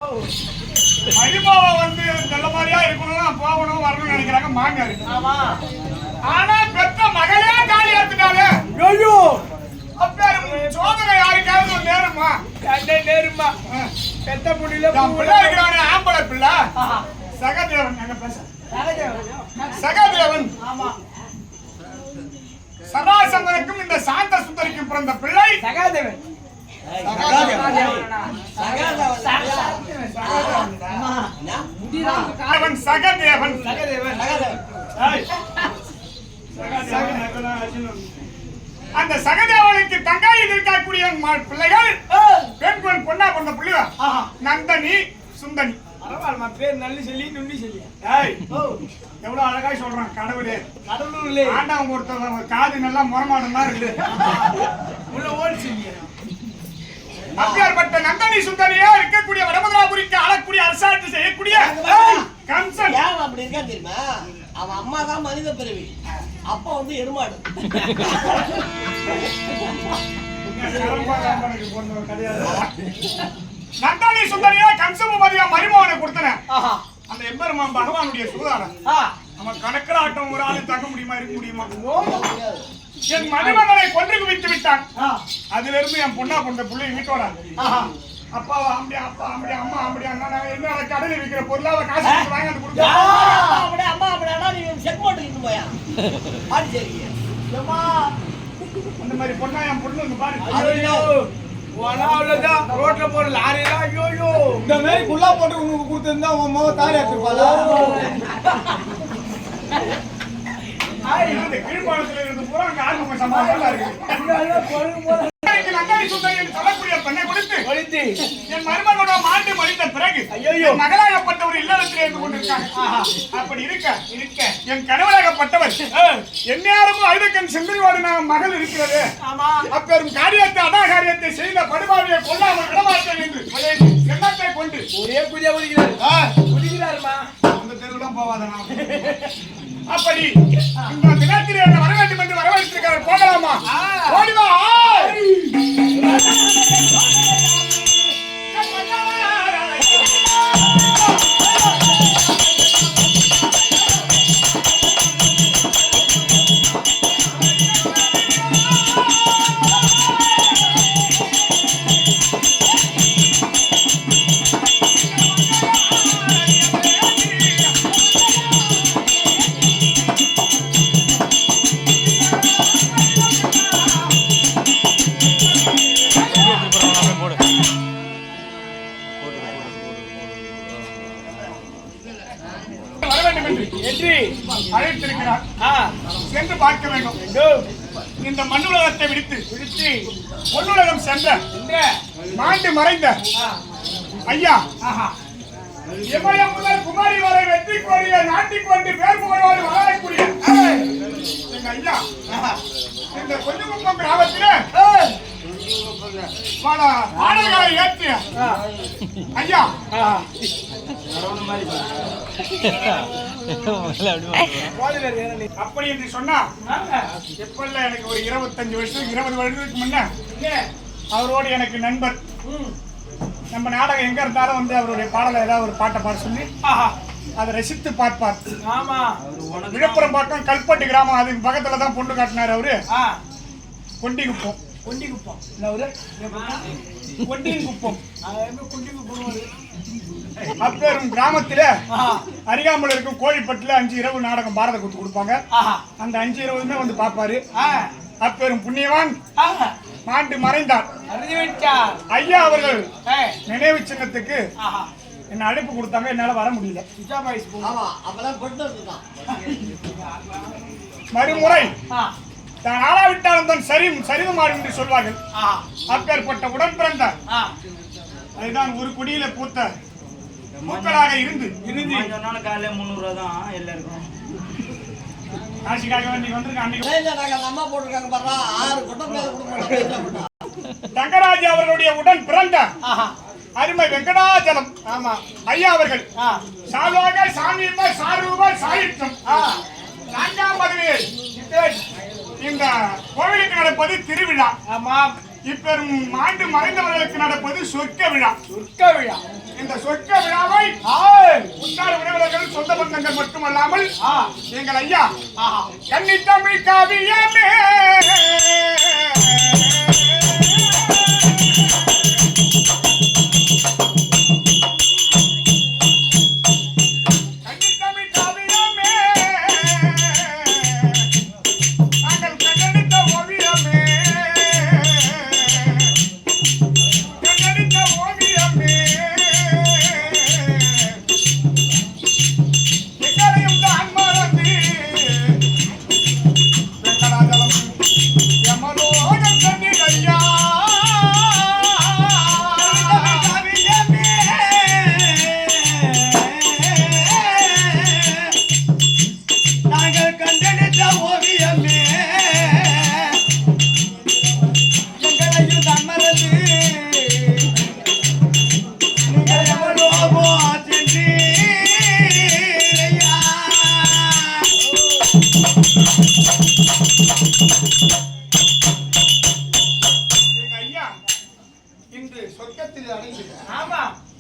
மருமவ வந்து நல்ல மாதிரியா இருக்கணும் போகணும் வரணும்னு நினைக்கிறாங்க மாமியார். ஆமா, ஆனா பெத்த மகளே காலி எடுத்துட்டாங்க. ஐயோ, அப்பேரும் சோதனை யாருக்காவது ஒரு நேருமா? நேருமா? பெத்த புள்ளில பிள்ளை இருக்கிறானே ஆம்பளை பிள்ளை சகதேவன். நாங்க பேச சகதேவன். ஆமா, சதாசந்தனுக்கும் இந்த சாந்த சுந்தரிக்கும் பிறந்த பிள்ளை சகாதேவன். சகதேவன். அந்த சகதேவனுக்கு தங்காயில் இருக்கக்கூடிய பிள்ளைகள் பெண் பொண்ணா பிறந்த பிள்ளைவா நந்தனி சுந்தனி. பேர் நல்லி சொல்லி நுண்ணி சொல்லி எவ்வளவு அழகாய் சொல்றான். கடவுளே கடவுளே ஆண்டவன் ஒருத்தவங்க காது நல்லா முறமாடும் தான் இருக்கு. உள்ள ஓடி சொல்லி அப்பேற்பட்ட நந்தனி சுந்தரியா இருக்கக்கூடிய வடமதுராபுரிக்கு ஆளக்கூடிய அரசாட்சி செய்யக்கூடிய கம்சன் அப்படி இருக்கா தெரியுமா? அவன் அம்மா தான் மனித பிறவி, அப்பா வந்து எருமாடு. நந்தனி சுந்தரியா கம்சமதியா மருமகனை கொடுத்தன. அந்த எம்பெருமான் பகவானுடைய சூதானம். அவன் கணக்கிற ஆட்டம் ஒரு ஆளு தக்க முடியுமா, இருக்க முடியுமா? என் மருமகனை கொன்று குவித்து விட்டான். அதுல இருந்து என் பொண்ணா கொண்ட பிள்ளை வீட்டோட அப்பாவா அப்படியா, அப்பா அப்படியா, அம்மா அப்படியா, என்ன கடையில் விற்கிற பொருளாவை காசு வாங்கி கொடுத்தா அம்மா அப்படியா நீ செக் போட்டு போயா அந்த மாதிரி பொண்ணா என் பொண்ணு பாரு. ரோட்ல போற லாரி ஐயோ இந்த மாதிரி குள்ளா போட்டு உங்களுக்கு கொடுத்திருந்தா உன் முக தாரி எடுத்துருப்பாளா? கீழ்பாலத்துல இருந்து பூரா அங்க ஆளுங்க சம்பாதிக்கலாம் இருக்கு. சொல்லக்கூடிய பெண்ணை கொடுத்து என் மருமகனோட மாண்டு மறித்த பிறகு மகளாகப்பட்ட ஒரு இல்லறத்தில் இருந்து கொண்டிருக்காங்க. அப்படி இருக்க என் கணவராகப்பட்டவர் எந்நேரமும் அழுதக்கன் செந்திரிவாடு நான் மகள் இருக்கிறது. அப்பெரும் காரியத்தை அடாகாரியத்தை செய்த படுபாவியை கொள்ளாமல் விடமாட்டேன் என்று எண்ணத்தை கொண்டு ஒரே புதிய ஒதுக்கிறாருமா. அந்த தெருவுடன் போவாத. அப்படி இந்த தினத்தில் என்ன வர வேண்டும் என்று வரவழைத்திருக்கிறார். போகலாமா? ஓடிவா. அழைத்திருக்கிறார். சென்று பார்க்க வேண்டும். இந்த மண்ணுலகத்தை விடுத்து பொன்னுலகம் சென்ற மாண்டு மறைந்த ஐயா இமயம் முதல் குமாரி வரை வெற்றி கோரிய நாட்டிக் கொண்டு பேர் புகழோடு வளரக்கூடிய எங்க ஐயா இந்த கொஞ்சம் கிராமத்திலே பல பாடல்களை ஏற்றிய ஐயா அப்படி என்று சொன்னா எப்பல்ல எனக்கு ஒரு 25 வருஷம் 20 வருடத்துக்கு முன்ன அவரோடு எனக்கு நண்பர். நம்ம நாடகம் எங்க இருந்தாலும் வந்து அவருடைய பாடலை ஏதாவது ஒரு பாட்டை பாட சொல்லி அதை ரசித்து பார்ப்பார். ஆமா, விழுப்புரம் பக்கம் கல்பட்டு கிராமம், அதுக்கு பக்கத்துல தான் பொண்ணு காட்டினார் அவரு. கொண்டிகுப்பம் அப்பேரும் கிராமத்துல அருகாமல் இருக்கும் கோழிப்பட்டுல 5 இரவு நாடகம் பாரத கூத்து கொடுப்பாங்க. அந்த 5 இரவுமே வந்து பாப்பாரு. அப்பேரும் புண்ணியவான் மாண்டு மறைந்தார் ஐயா அவர்கள் நினைவு சின்னத்துக்கு என்ன அழைப்பு கொடுத்தாங்க. என்னால வர முடியல. மறுமுறை தான் ஆளாவிட்டாலும் தான் சரிவுமாறு என்று சொல்வார்கள். அப்பேற்பட்ட உடன் பிறந்த அதுதான் ஒரு குடியில பூத்த பூக்களாக இருந்து காலையில 300 தான் எல்லாருக்கும் காசிக்காக வேண்டி வந்திருக்காங்க. அம்மா போட்டிருக்காங்க பாரு, 6 கொட்டம் மேல கொடுக்கணும். தங்கராஜ் அவர்களுடைய உடன் பிறந்த அருமை வெங்கடாச்சலம் ஐயா அவர்கள் சால்வாக சாமியம்மாய் சாரூபாய் சாயிற்றம் 4ஆம் பதவியில் இந்த கோவிலுக்கு நடப்பது திருவிழா. இப்பெரும் மாண்டு மறைந்தவர்களுக்கு நடப்பது சொர்க்க விழா. இந்த சொர்க்க விழாவை உற்றார் உறவினர்கள் சொந்த பந்தங்கள் மட்டுமல்லாமல் எங்கள் ஐயா கன்னித்தமிழ் காவியமே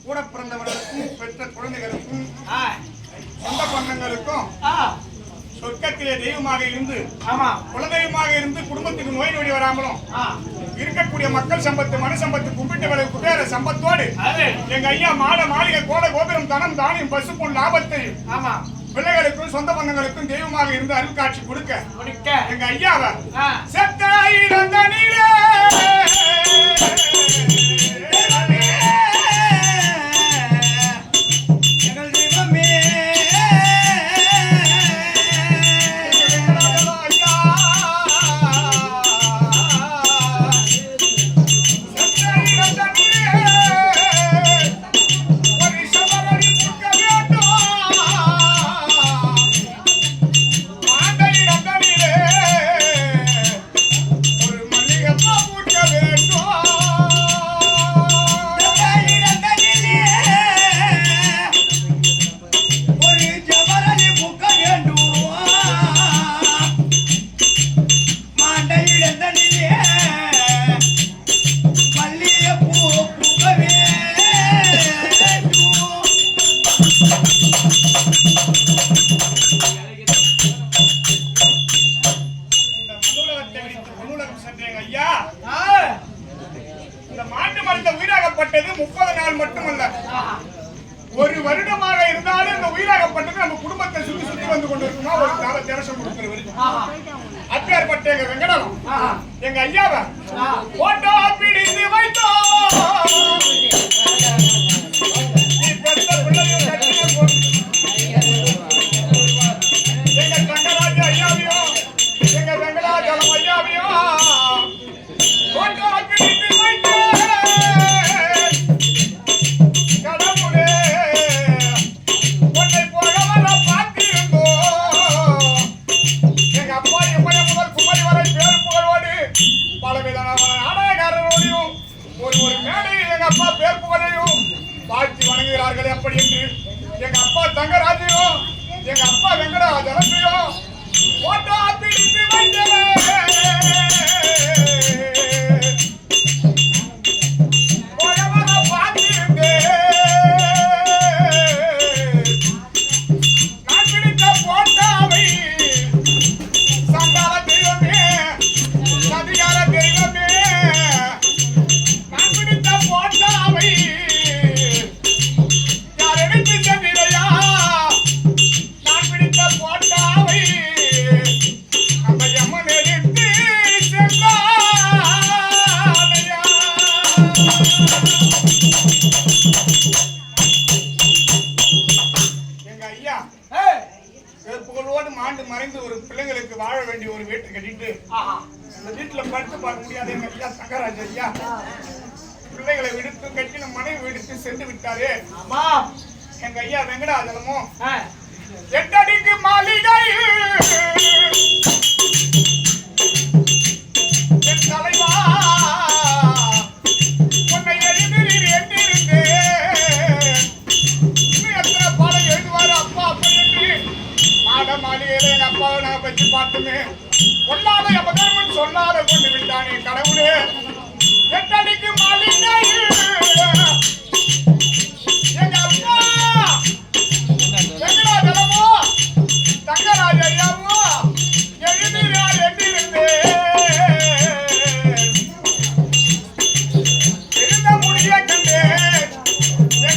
கூட பிறந்தவர்களுக்கும் பெற்ற குழந்தைகளுக்கும் சொந்த பந்தங்களுக்கும் சொர்க்கத்திலே தெய்வமாக இருந்து குலதெய்வமாக இருந்து குடும்பத்துக்கு நோய் நொடி வராமலும் இருக்கக்கூடிய மக்கள் சம்பத்து மனு சம்பத்து கும்பிட்டு குபேர சம்பத்தோடு எங்க ஐயா மாட மாளிகை கோட கோபுரம் தனம் தானியம் பசு பொன் லாபத்தையும் பிள்ளைகளுக்கும் சொந்த பந்தங்களுக்கும் தெய்வமாக இருந்து அருள் காட்சி கொடுக்க எங்க ஐயாவை செத்த இறந்தனிலே ஒரு வருடமாக இருந்தாலும் இந்த உயிராகப்பட்டது நம்ம குடும்பத்தை சுத்தி சுத்தி வந்து கொண்டிருக்கோம். ஒரு கால தேவசம் கொடுக்கிறவர் அப்பேற்பட்ட எங்க வெங்கடம் எங்க ஐயாவை போட்டோ பிடித்து வைத்தோ எங்க தங்கராஜ ஐயாவையும் எங்க வெங்கடாச்சலம் ஐயாவையும் போட்டோ பிடித்து வைத்தோ வாழ்த்தி வணங்குகிறார்கள். எப்படி என்று எங்க அப்பா தங்கராஜையும் எங்க அப்பா வெங்கடாஜலத்தையும் போட்டோ பிடித்து நான் பிடித்த போட்டாவை சங்கார தெய்வமே சதிகார தெய்வமே நான் பிடித்த போட்டாவை மறைந்து ஒரு பிள்ளைங்களுக்கு வாழ வேண்டிய ஒரு வீட்டை கட்டிட்டு அந்த வீட்டுல படுத்து பார்க்க முடியாது. எங்க ஐயா தங்கராஜ் ஐயா பிள்ளைகளை விடுத்து கட்டின மனைவி விடுத்து சென்று விட்டாரு. எங்க ஐயா வெங்கடாஜலமும் 8 அடிக்கு மாளிகை என் தலைவா உன்னை எழுதிறீர் என்றிருந்தே இன்னும் எத்தனை பாடம் எழுதுவாரு அப்பா அப்படி என்று மாட மாளிகையில எங்க அப்பாவை நான் வச்சு பார்த்துமே கொள்ளாத எபதர்மன் சொல்லாத கொண்டு விட்டானே கடவுளே. 8 அடிக்கு மாளிகை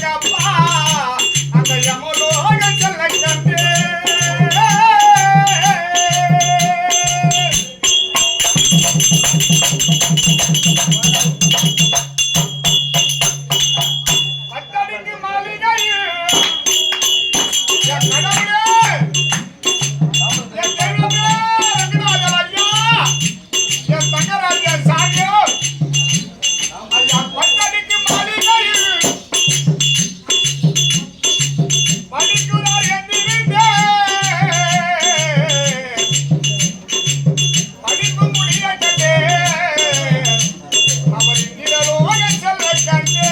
எங்க அப்பா அந்த யமலோக செல்ல கண்டே பத்தடிக்கு மாளிகையில் என் கடவுளே என் தெய்வமே ரங்கநாதர் ஐயா என் தங்கராஜ சாமியோ ஐயா பத்தடிக்கு மாளிகையில் படிக்குறார் என்றிருந்தேன் படிப்பு முடிய கண்டேன் அவரின் நிழலோக செல்ல கண்டேன்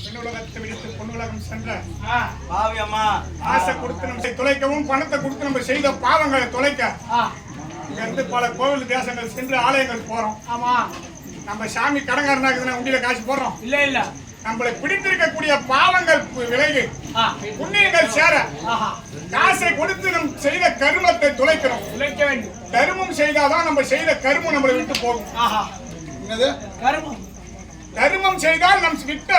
பெண்ணுலகத்தை விடுத்து பொண்ணுலகம் சென்ற பாவி அம்மா ஆசை கொடுத்து நம்ம தொலைக்கவும் பணத்தை கொடுத்து நம்ம செய்த பாவங்களை தொலைக்க இங்க இருந்து பல கோவில் தேசங்கள் சென்று ஆலயங்கள் போறோம். ஆமா நம்ம சாமி கடங்காரனாக்குதுன்னா உண்டியில காசு போடுறோம். இல்ல நம்மளை பிடித்திருக்கக்கூடிய பாவங்கள் விலகி புண்ணியங்கள் சேர காசை கொடுத்து நம் செய்த கருமத்தை துளைக்கிறோம். உழைக்க வேண்டும். கருமம் செய்தாதான் நம்ம செய்த கருமம் நம்மளை விட்டு போகும். என்னது கருமம்? கருமம் செய்தால் நம் விட்ட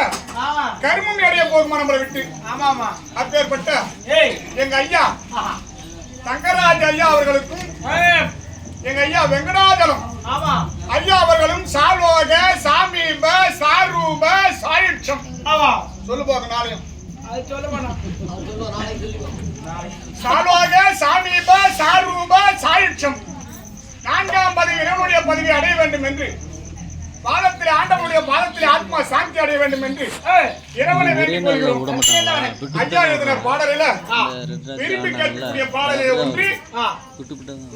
கருமம் எடைய போகுமா நம்மளை விட்டு? ஆமா ஆமா. அப்பேற்பட்ட எங்க ஐயா தங்கராஜ் ஐயா அவர்களுக்கும் எங்க ஐயா வெங்கடாஜலம் ஆமா ஐயா அவர்களும் சால்வோக சாமீப சாரூப சாயுட்சம் ஆமா சொல்லு போக நாளையும் அது சொல்ல வேணாம். சால்வோக சாமீப சாரூப சாயுட்சம் 4ஆம் பதவி இறைவனுடைய பதவி அடைய வேண்டும் என்று பாதத்திலே ஆண்டவனுடைய பாதத்திலே ஆத்மா சாந்தி அடைய வேண்டும் என்று இறைவனை வேண்டிக் கொள்கிறோம். ஐயா எழுதின பாடலில விரும்பி கேட்கக்கூடிய பாடலை ஒன்றி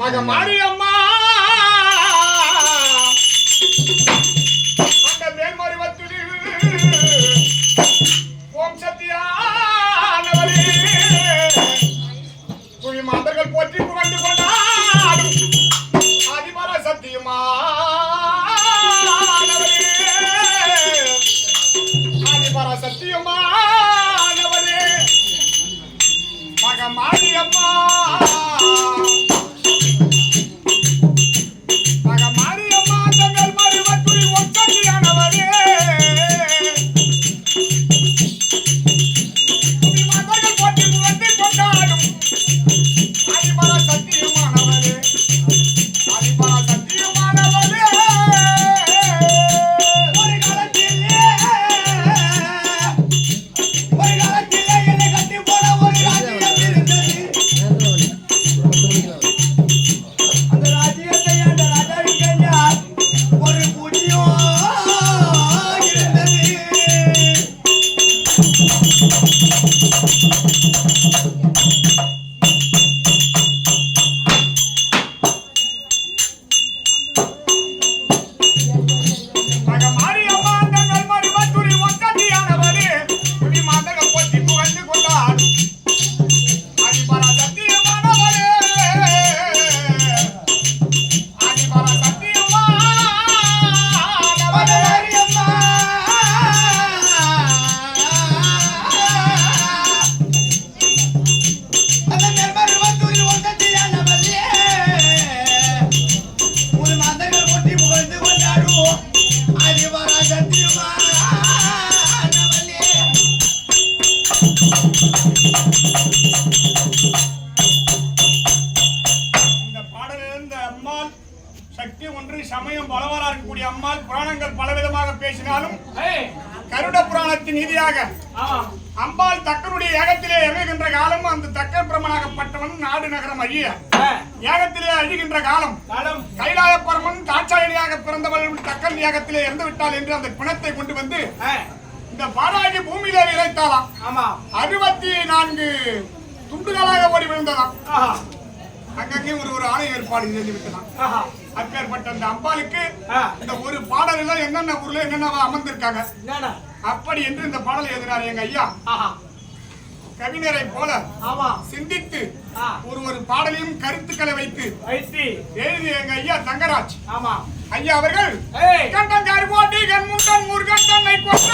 மக மாரியம்மா அந்த மேல்மருவத்தில் ஓம் சத்தியானவரே புவி மாந்தர்கள் போற்றி புகழ்ந்து கொண்டாடும் அதிபர சத்தியமா சத்தியமானவரே மக மாரியம்மா மக மாரியம்மா தங்கள் மருவத்துள் ஒற்றத்தியானவரே மதர்கள் போட்டி புகழ்ந்து கொண்டாடும் அதிபர சத்தியமானவரே அதிபர சத்தியமானவரே சக்தி ஒன்று சமயம் பலவாரா இருக்கக்கூடிய அம்மாள் புராணங்கள் பலவிதமாக பேசினாலும் கருட புராணத்தின் நீதியாக அம்பாள் தக்கனுடைய ஏகத்திலே இறங்குகின்ற காலம் அந்த தக்க பிரமனாகப்பட்டவன் நாடு நகரம் அழிய ஏகத்திலே அழிகின்ற காலம் கைலாய பரமன் தாட்சாயணியாக பிறந்தவள் தக்கன் ஏகத்திலே இறந்து விட்டாள் என்று அந்த பிணத்தை கொண்டு வந்து இந்த பாராகி பூமியிலே இறைத்தாளாம். 64 துண்டுகளாக ஓடி விழுந்ததாம். அங்கங்கே ஒரு ஆலய ஏற்பாடு செய்து விட்டதாம். அப்பேற்பட்ட அந்த அம்பாளுக்கு இந்த ஒரு பாடலில் என்னென்ன ஊர்ல என்னென்ன அமர்ந்திருக்காங்க அப்படி என்று இந்த பாடல் எழுதினார் எங்க ஐயா. கவிஞரை போல சிந்தித்து ஒரு பாடலையும் கருத்துக்களை வைத்து எழுதி எங்க ஐயா தங்கராஜ் ஐயா அவர்கள் கண்டன் கருவோட்டி கண்முண்டன் முருகன் தன்னை கொன்ற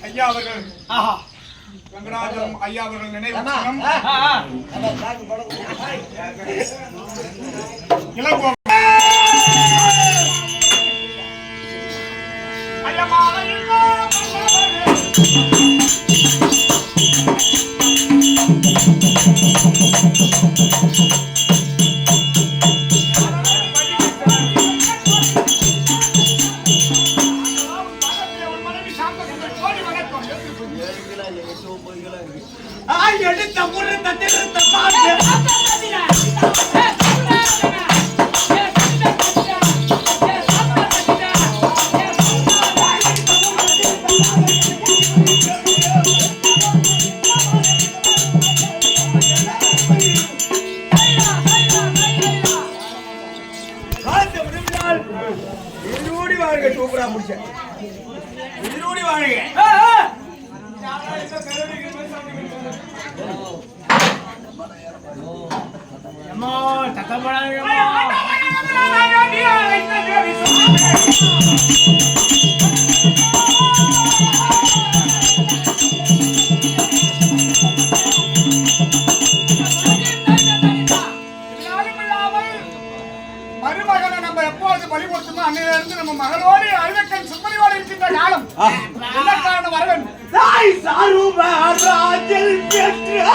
ஐயா அவர்கள் ரங்கராஜம் ஐயா அவர்கள் நினைவு இலக்குவம் எடுத்த முறை தத்திருத்த பாட்டு இருநூடி வாழ்க சூப்பரா முடிச்சேன் இருநூடி வாழ்க அம்மா தத்தப்படாதீங்க மருமகனை நம்ம எப்போது பலி கொடுத்தோமோ அன்னையிலிருந்து நம்ம மகளோடு அழுதக்கன் சுப்பரியோடு இருக்கின்ற காலம் என்ன காரணம் வர வேண்டும் தாய் சாருவராஜல் பெற்ற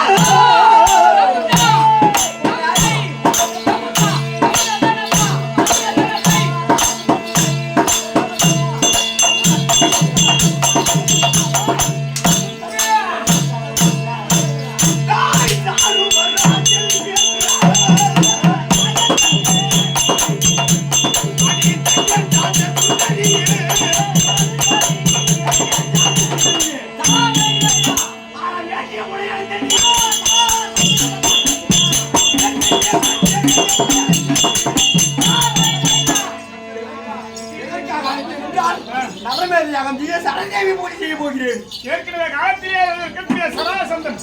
சரதேவி பூஜை செய்ய போகிறேன். ஏற்கனவே காலத்திலே இருக்கக்கூடிய சராசந்தன்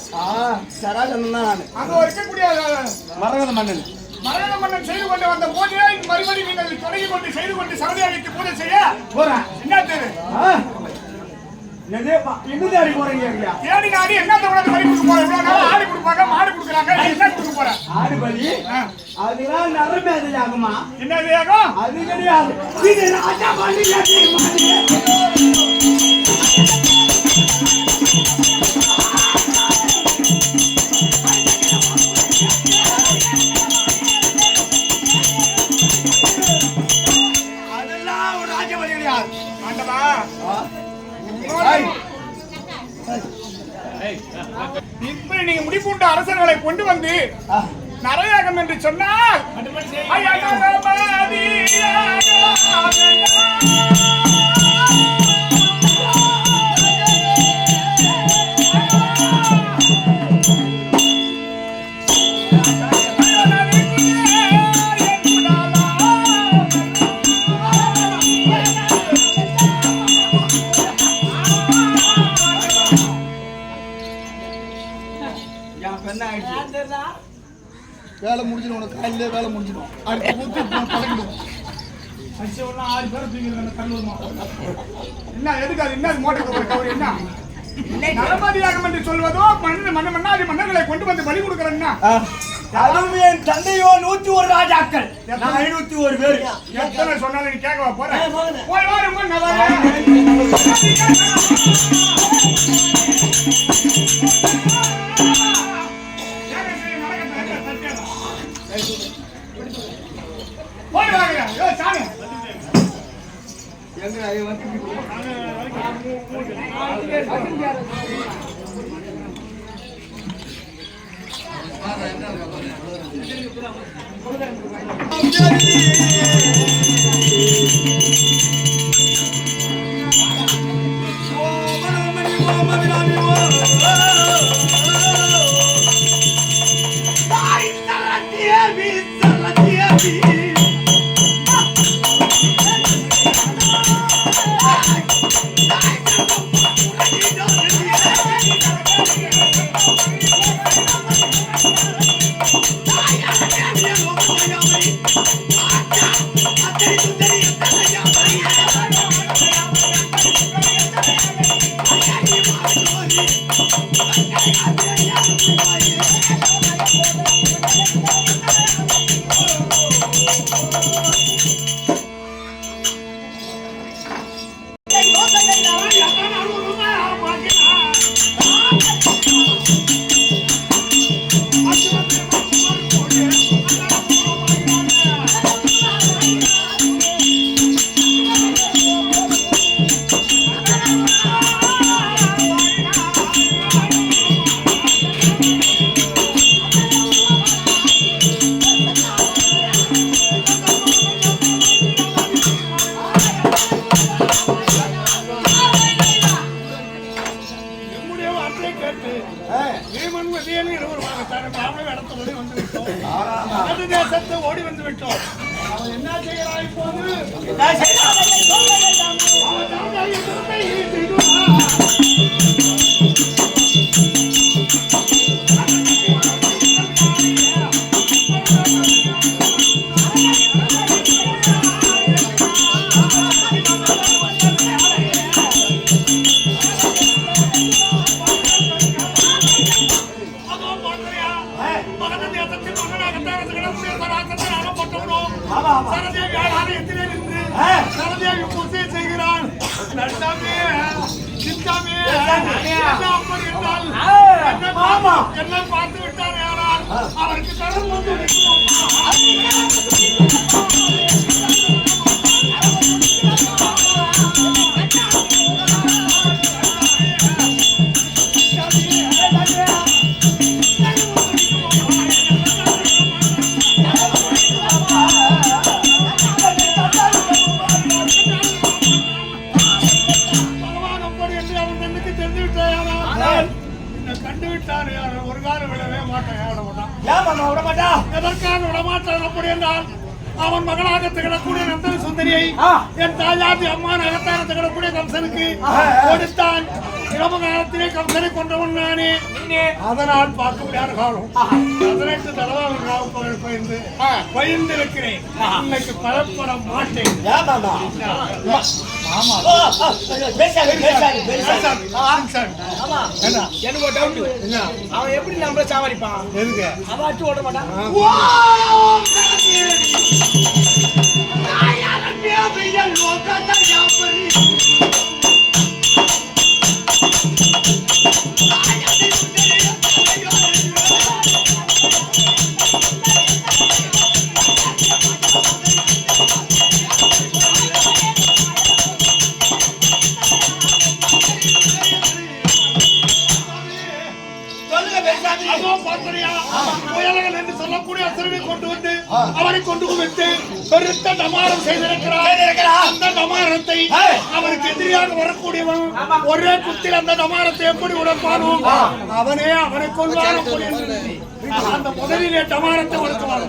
சராசந்தன் தான் அங்க இருக்கக்கூடிய மரகத மன்னன் மரகத மன்னன் செய்து கொண்டு வந்த பூஜையை மறுபடி நீங்கள் தொடங்கி கொண்டு செய்து கொண்டு சரதேவிக்கு பூஜை செய்ய போறேன். என்ன தேவை என்ன தேடி போறீங்க தேடி நாடி என்ன உனக்கு பலி கொடுக்க போற இவ்வளவு நாள் ஆடு கொடுப்பாங்க மாடு கொடுக்குறாங்க என்ன கொடுக்க போற ஆடு பலி அதெல்லாம் நரமேதை ஆகுமா என்னது ஆகும் அது கிடையாது இது ராஜா பலி அதெல்லாம் ஒரு ராஜா பலி கிடையாது ஆண்டவா இப்ப நீங்க முடிவுண்ட அரசர்களை கொண்டு வந்து நரயாகம் என்று சொன்னால் வேலை முடிஞ்சிடும் உனக்கு காலையில வேலை முடிஞ்சிடும் அடுத்து ஊத்தி பழகிடும் ஆறு பேர் என்ன எதுக்கு அது என்ன மோட்டர் கவர் என்ன நரமதியாகம் என்று சொல்வதோ மன்னாதி மன்னர்களை கொண்டு வந்து பலி கொடுக்கிறேன்னா அதுவும் என் தந்தையோ 101 ராஜாக்கள் 501 பேர் எத்தனை சொன்னாலும் நீ கேட்கவா போற போய் வாங்க சாமி Hey! ஓடி வந்து விட்டோம். அவன் என்ன செய்யறான் இப்போது? எல்லாம் பார்த்து விட்டார் யாரால் அவருக்கு கடன் வந்து ஒரு காலம் விடவே மாட்டான். எதற்காக விடமாட்டான் அப்படி என்றால் அவன் மகனாக திகழக்கூடிய நந்தன சுந்தரியை என் தாயாதி அம்மா நகத்தான திகழக்கூடிய கம்சனுக்கு கொடுத்தான். இளம காலத்திலே கம்சனை கொண்டவன் நானே. அதனால் பார்க்க முடியாத காலம் 18 தடவை பயந்திருக்கிறேன். இன்னைக்கு பயப்பட மாட்டேன். அவன் எப்படி நம்மள சாவடிப்பான்? எதுக்கு அவன் அட்டு ஓட மாட்டான். புயல்கள் என்று சொல்லக்கூடிய அசுரனை கொண்டு வந்து அவரை கொண்டு குவித்து பெருத்த டமாரம் செய்திருக்கிறார். அந்த டமாரத்தை அவருக்கு எதிரியாக வரக்கூடியவன் ஒரே குத்தில் அந்த டமாரத்தை எப்படி உடைப்பானோ அவனே அவனை கொள்வான். அந்த முதலிலே டமாரத்தை ஒடுக்குவான்.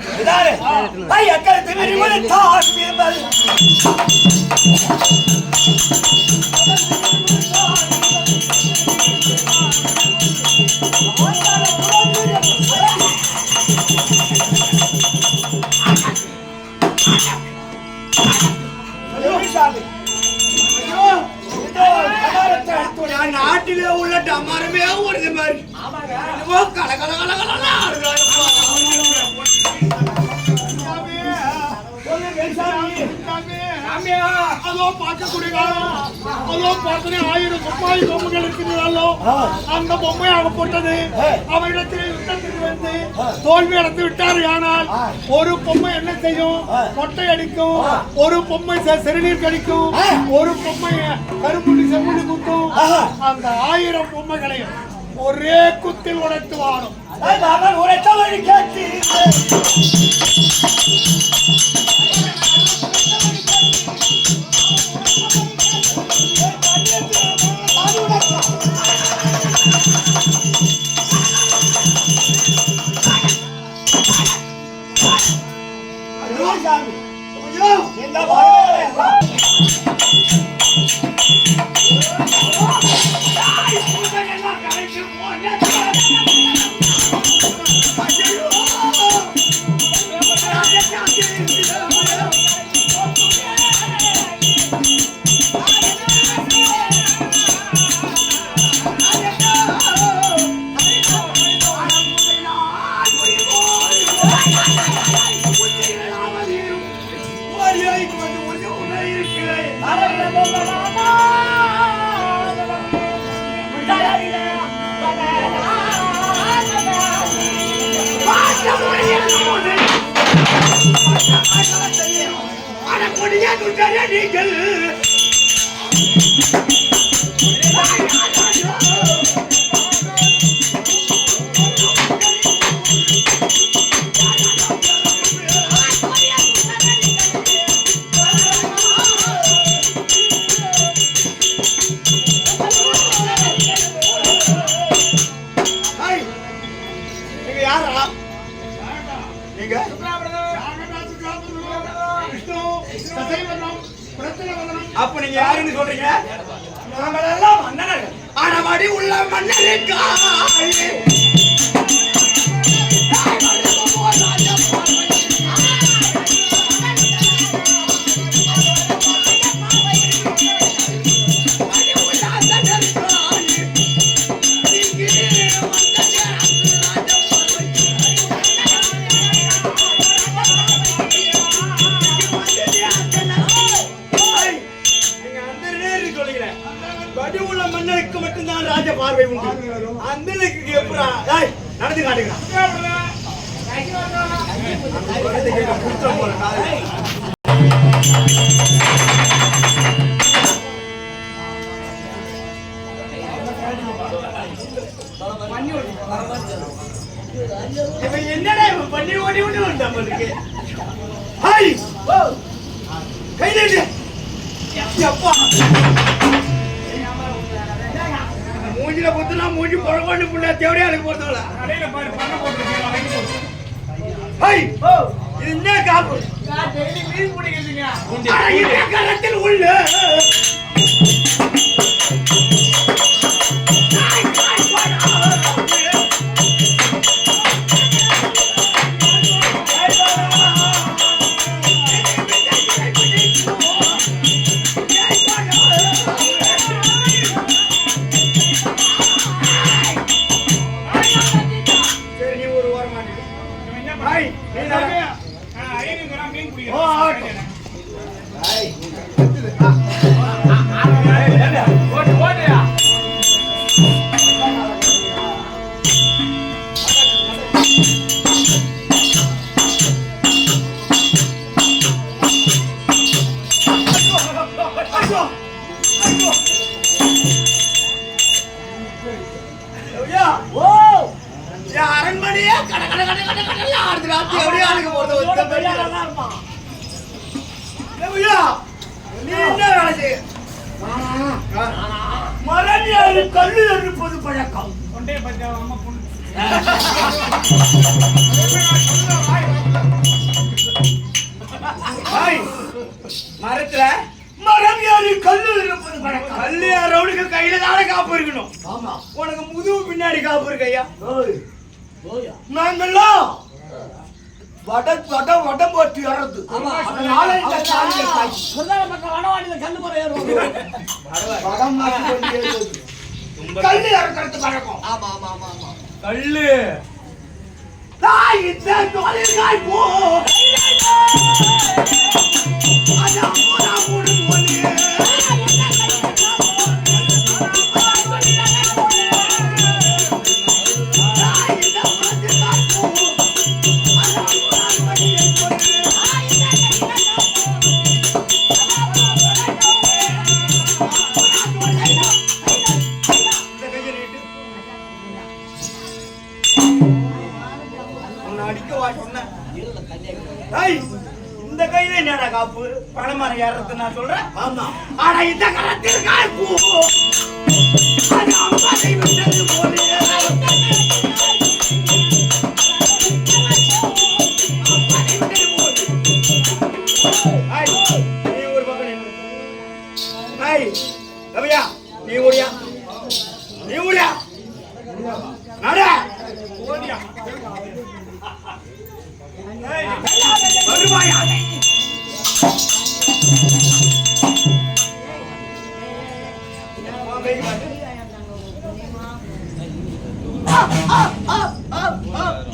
நாட்டிலே உள்ள டமாரமே ஒரு மாதிரி அதோ பார்க்கக்கூடிய அதோ பார்த்தனே 1000 பொம்மை பொம்மைகள் இருக்கிறதோ அந்த பொம்மை ஆகப்பட்டது. அவரிடத்தில் யுத்தத்துக்கு வந்து தோல்வி அடைந்து விட்டார். ஆனால் ஒரு பொம்மை என்ன செய்யும்? மொட்டை அடிக்கும். ஒரு பொம்மை சிறுநீர் கடிக்கும். ஒரு பொம்மை கருப்புடி செம்முடி குத்தும். அந்த 1000 பொம்மைகளையும் ஒரே குத்தில் உடைத்து வாரும். இந்த நீங்கள் அப்ப நீங்க யாருன்னு சொல்றீங்க? நாமெல்லாம் மன்னர்கள். அடவாடி உள்ள மன்னருக்கு மன்னருக்கு மட்டும்தான் ராஜ பார்வை உண்டு. அந்த எப்படா நடந்து காட்டுங்க. என்னடா பண்ணி ஓடி ஓடி வந்தா கையில மூஞ்சில பொத்துனா மூஞ்சி பொழப்பாண்டு புள்ள தேவையா எனக்கு போறதோல கடையில பாரு பண்ண போட்டுருக்கீங்க. இது என்ன காப்பு? நான் டெய்லி மீன் பிடிக்கிறதுங்க. இந்த கரத்தில் உள்ள அரண்மனையே கட கட கட கட கடல ஆடுது. அப்படியே ஆளுக்கு போறது நீ என்ன வேலை செய்ய? மரணியாரு கல்லு எடுப்பது பழக்கம். கொண்டே பச்சா அம்மா பொண்ணு மரத்துல மரம் யாரு கல்லு இருப்பது பழக்கம். கல்லு யாரோடுக்கு கையில தானே காப்பு இருக்கணும். ஆமா, உனக்கு முதுகு பின்னாடி காப்பு இருக்கு ஐயா. நாங்கெல்லாம் வடம் போட்டு இறந்து கல்லு இறக்கிறது பழக்கம். ஆமா ஆமா ஆமா ஆமா கல்லு தாய் தொழில்காய் போ இந்த கையில என்னடா காப்பு? பணமரம் ஏறது நான் சொல்றேன். ஆமா, ஆனா இந்த கரத்தில் காப்பு அது அம்மாதை விட்டது போல நீ ஒரு பக்கம் ரவியா, நீ ஓடியா நட ஓடியா வருவாயா?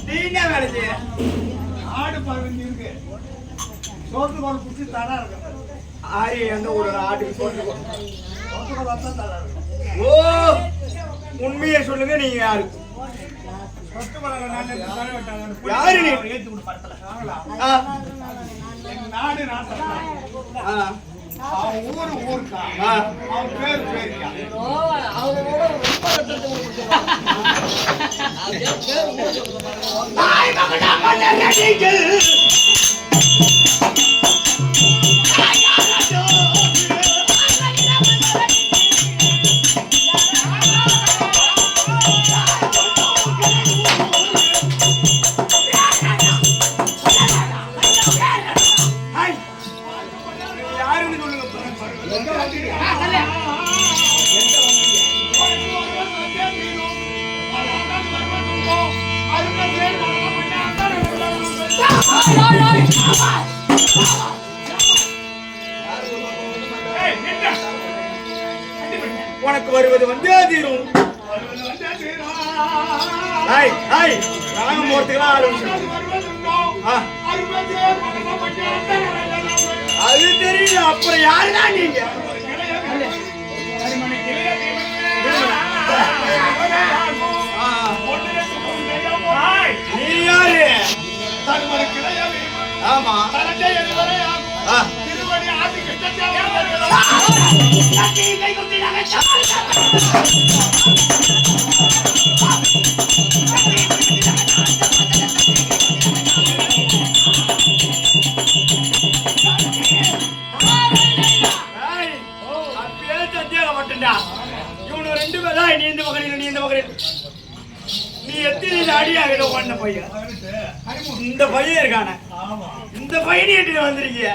நீங்க வேலை செய்ய ஆடு பறவை இருக்கு. சோத்து கொண்டு குச்சி தடா இருக்கு. ஆரி எந்த ஒரு ஆட்டுக்கு சோத்து கொண்டு தடா இருக்கு. ஓ, உண்மையை சொல்லுங்க, நீங்க யாரு? யாரு நீ? எங்க நாடு நாட்டம். ஆ. அவன் ஊரு ஊருக்கா. ஆ. அவன் பேரு பேருக்கா. அவங்களோட ரொம்ப கட்டுறது கொடுத்துருவாங்க. தாய் மகனா மன்னர்கள் யாருன்னு சொல்லுங்க. எங்க வந்தீங்க? உனக்கு வருவது வந்தே தீரும். ஹாய் ஹாய் நாங்க போறதுக்குலாம் ஆரம்பிச்சோம். அது தெரியல. அப்புறம் யாருதான் நீங்க? நீ யாரு? ஆமா இவனு ரெண்டு பேரா நீ இந்த பக்கம் நீ இந்த பக்கம். நீ எத்தனை அடியாக ஓடின பையன் இந்த பையன் இருக்கான. இந்த பையனை எட்டு வந்திருக்கிய.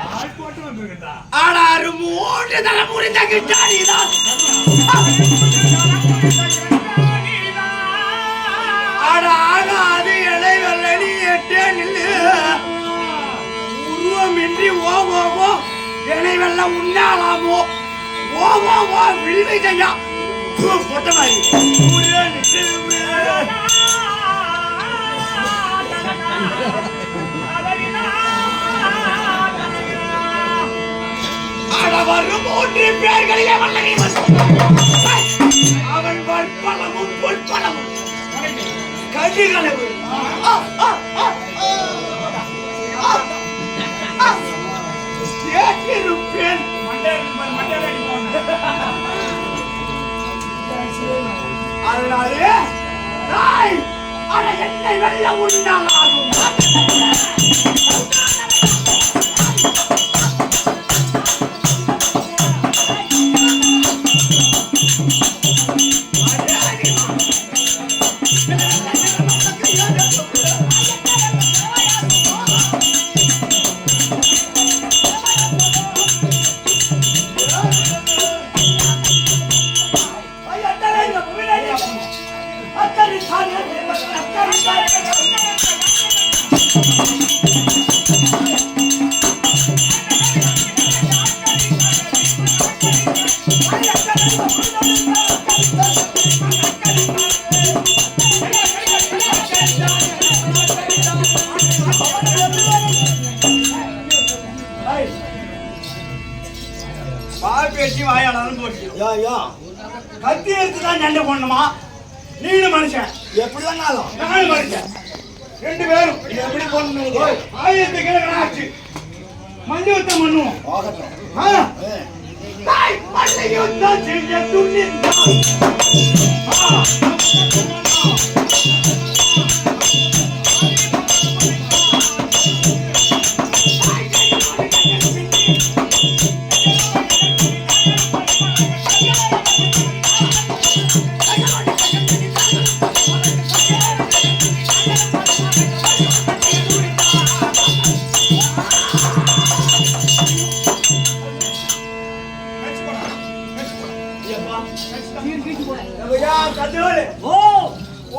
ஆனா அது 3 தலைமுறை தங்கிட்டாடிதான். ஆனா ஆகாது இலை வெள்ள நீ எட்டே நில்லு. உருவமின்றி ஓ இலை வெள்ள உண்ணாலாமோ ஓ வில்வி கையா பொட்ட மாதிரி வரும் 3 பேர்களிலே வல்லனை அவன் பற்பலமும் பொற்பலமும் கதிகளவு கேட்டிருப்பேன். அதனாலே நாய் அட என்னை வெல்ல உண்டாகும். பேசி வாயாலும் போச்சு. கத்தி எடுத்துதான் சண்டை போடணுமா? நீனு மனுஷன் எப்படி வேணாலும் நானும் மனுஷன் 2 பேரும் எப்படி பண்ணணும்? 1000 கிலோ ஆச்சு. மஞ்ச யுத்தம் பண்ணுவோம். மஞ்ச யுத்தம் செஞ்ச துணிந்தான்.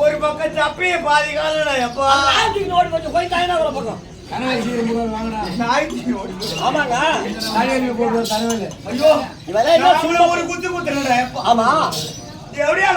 ஒரு பக்கம் தப்பி பாதி காலம் எப்பா நோட்டு கொஞ்சம் போய் தாயினா வர பக்கம் ஆமாங்க. ஐயோ இவெல்லாம் ஒரு குத்து குத்துறா. ஆமா எப்படியா